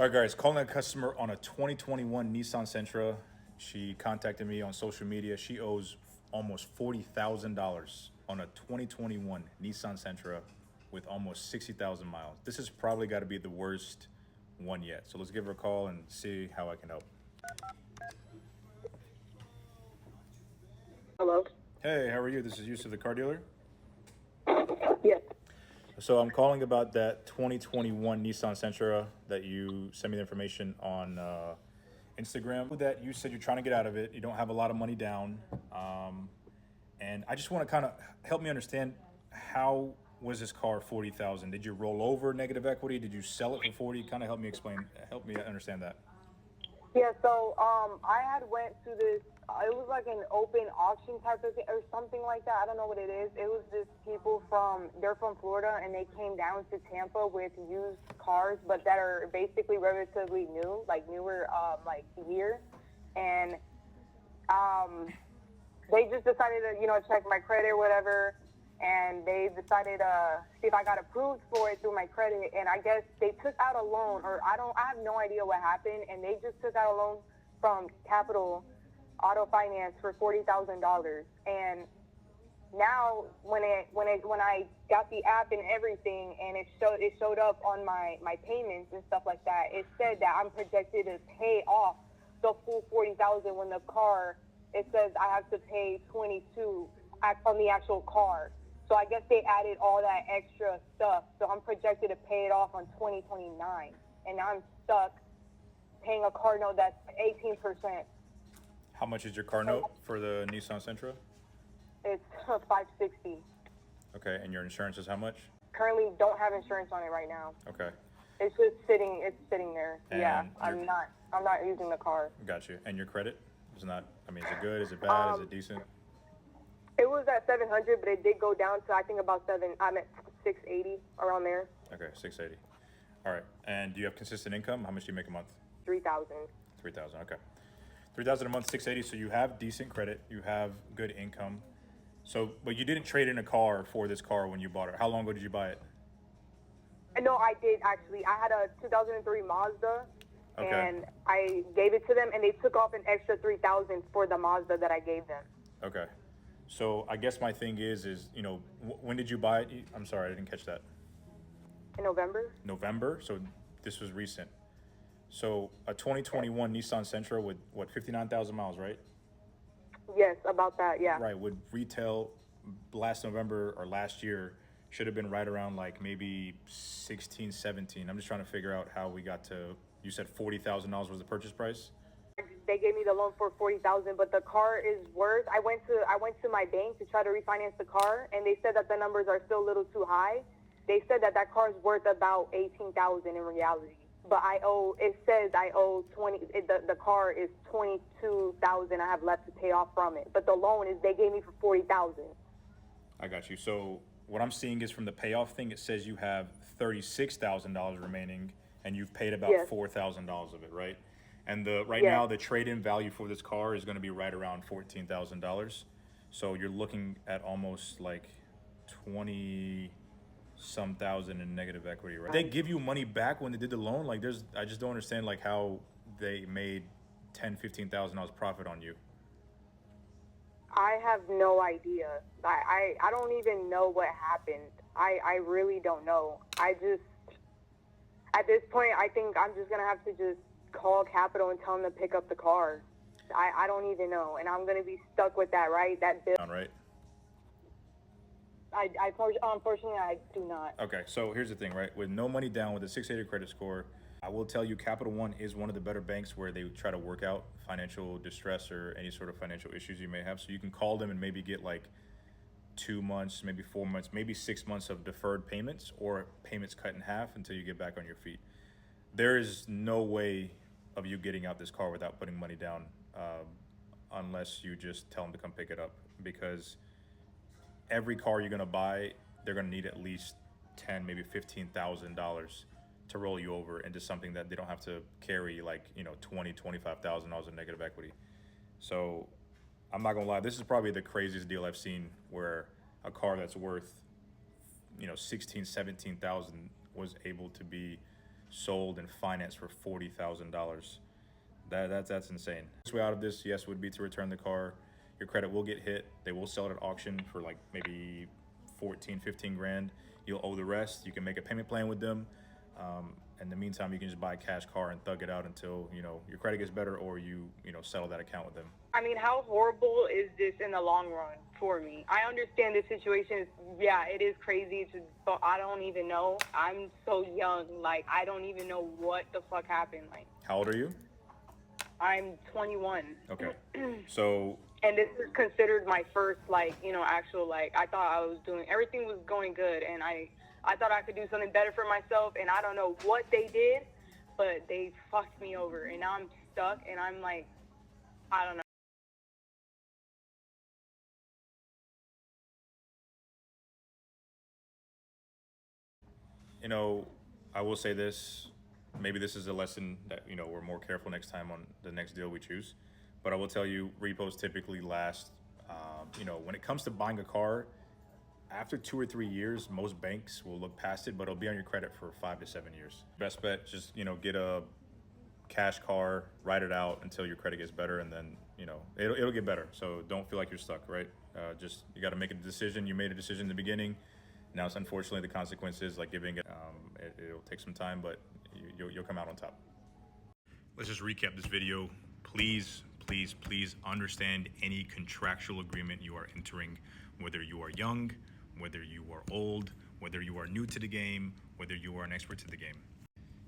All right, guys, calling a customer on a 2021 Nissan Sentra. She contacted me on social media. She owes almost $40,000 on a 2021 Nissan Sentra with almost 60,000 miles. This has probably got to be the worst one yet. So let's give her a call and see how I can help. Hello? Hey, how are you? This is Yusuf, the car dealer. Yes. So I'm calling about that 2021 Nissan Sentra that you sent me the information on Instagram. That you said you're trying to get out of it. You don't have a lot of money down, and I just want to kind of help me understand, how was this car 40,000? Did you roll over negative equity? Did you sell it for 40? Kind of help me understand that. Yeah, so I had went to this, it was like an open auction type of thing or something like that. I don't know what it is. It was just people they're from Florida, and they came down to Tampa with used cars, but that are basically relatively new, like newer, like year. And they just decided to, check my credit or whatever. And they decided to see if I got approved for it through my credit. And I guess they took out a loan, or I have no idea what happened. And they just took out a loan from Capital Auto Finance for $40,000. And now when I got the app and everything, and it showed up on my payments and stuff like that, it said that I'm projected to pay off the full $40,000 when the car, it says I have to pay 22 on the actual car. So I guess they added all that extra stuff. So I'm projected to pay it off on 2029. And now I'm stuck paying a car note that's 18%. How much is your car note for the Nissan Sentra? It's $560. Okay, and your insurance is how much? Currently don't have insurance on it right now. Okay. It's just sitting there. And yeah, I'm not using the car. Got you. And your credit is not, is it good? Is it bad? Is it decent? It was at 700, but it did go down to, I think, I'm at 680, around there. Okay, 680. All right. And do you have consistent income? How much do you make a month? 3,000. 3,000. Okay. 3,000 a month, 680. So you have decent credit. You have good income. So, but you didn't trade in a car for this car when you bought it. How long ago did you buy it? No, I did actually. I had a 2003 Mazda, Okay. and I gave it to them, and they took off an extra 3,000 for the Mazda that I gave them. Okay. So I guess my thing is when did you buy it? I'm sorry, I didn't catch that. In November. November. So this was recent. So a 2021 Nissan Sentra with 59,000 miles, right? Yes, about that. Yeah. Right. Would retail last November or last year should have been right around like maybe 16, 17. I'm just trying to figure out how we got to, you said $40,000 was the purchase price? They gave me the loan for 40,000, but the car is worth. I went to my bank to try to refinance the car, and they said that the numbers are still a little too high. They said that car is worth about 18,000 in reality. But it says I owe 20. The car is 22,000. I have left to pay off from it, but the loan is they gave me for 40,000. I got you. So what I'm seeing is from the payoff thing, it says you have $36,000 remaining, and you've paid about $4,000 of it, right? And now the trade-in value for this car is going to be right around $14,000. So you're looking at almost like 20-some thousand in negative equity, right? They give you money back when they did the loan. Like I just don't understand like how they made $10,000-15,000 profit on you. I have no idea. I don't even know what happened. I really don't know. At this point, I think I'm just going to have to just call Capital and tell them to pick up the car. I don't even know. And I'm going to be stuck with that, right? That bill. Right. Unfortunately, I do not. Okay, so here's the thing, right? With no money down, with a 680 credit score, I will tell you Capital One is one of the better banks where they try to work out financial distress or any sort of financial issues you may have. So you can call them and maybe get like 2 months, maybe 4 months, maybe 6 months of deferred payments or payments cut in half until you get back on your feet. There is no way of you getting out this car without putting money down unless you just tell them to come pick it up, because every car you're going to buy, they're going to need at least $10,000, maybe $15,000 to roll you over into something that they don't have to carry like, $20,000, $25,000 in negative equity. So I'm not going to lie, this is probably the craziest deal I've seen, where a car that's worth, 16, 17,000 was able to be sold and financed for $40,000. That's insane. The way out of this, yes, would be to return the car. Your credit will get hit. They will sell it at auction for like maybe 14, 15 grand. You'll owe the rest. You can make a payment plan with them. In the meantime, you can just buy a cash car and thug it out until, you know, your credit gets better, or you settle that account with them. I mean, how horrible is this in the long run for me? I understand the situation is, yeah, it is crazy, but I don't even know. I'm so young. Like, I don't even know what the fuck happened. Like, How old are you? I'm 21. Okay. So, and this is considered my first, like, you know, actual, like, I thought I was doing, everything was going good, and I thought I could do something better for myself, and I don't know what they did, but they fucked me over, and now I'm stuck, and I'm like, I don't know. you know, I will say this. Maybe this is a lesson that, we're more careful next time on the next deal we choose. But I will tell you, repos typically last, when it comes to buying a car, after 2 or 3 years, most banks will look past it, but it'll be on your credit for 5 to 7 years. Best bet, just, get a cash car, ride it out until your credit gets better, and then, it'll get better. So don't feel like you're stuck, right? Just, you got to make a decision. You made a decision in the beginning. Now it's unfortunately the consequences, like giving it, it'll take some time, but you'll come out on top. Let's just recap this video. Please, please, please understand any contractual agreement you are entering, whether you are young, whether you are old, whether you are new to the game, whether you are an expert to the game.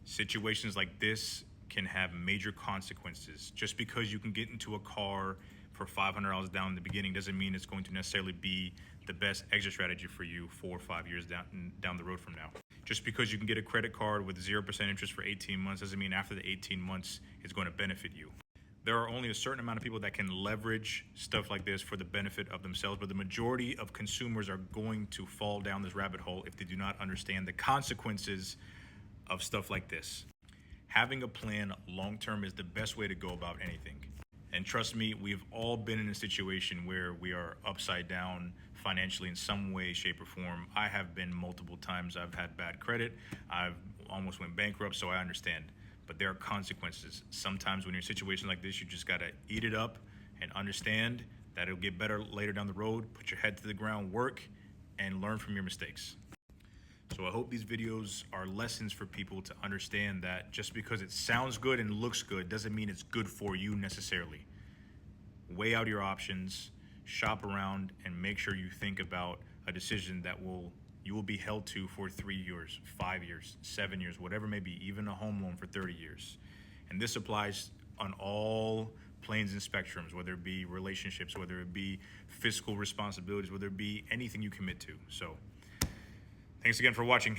Situations like this can have major consequences. Just because you can get into a car for $500 down in the beginning doesn't mean it's going to necessarily be the best exit strategy for you 4 or 5 years down the road from now. Just because you can get a credit card with 0% interest for 18 months doesn't mean after the 18 months it's going to benefit you. There are only a certain amount of people that can leverage stuff like this for the benefit of themselves, but the majority of consumers are going to fall down this rabbit hole if they do not understand the consequences of stuff like this. Having a plan long-term is the best way to go about anything. And trust me, we've all been in a situation where we are upside down financially in some way, shape, or form. I have been multiple times. I've had bad credit. I've almost went bankrupt, so I understand. But there are consequences. Sometimes when you're in a situation like this, you just gotta eat it up and understand that it'll get better later down the road. Put your head to the ground, work, and learn from your mistakes. So I hope these videos are lessons for people to understand that just because it sounds good and looks good doesn't mean it's good for you necessarily. Weigh out your options, shop around, and make sure you think about a decision that you will be held to for 3 years, 5 years, 7 years, whatever it may be, even a home loan for 30 years. And this applies on all planes and spectrums, whether it be relationships, whether it be fiscal responsibilities, whether it be anything you commit to. So thanks again for watching.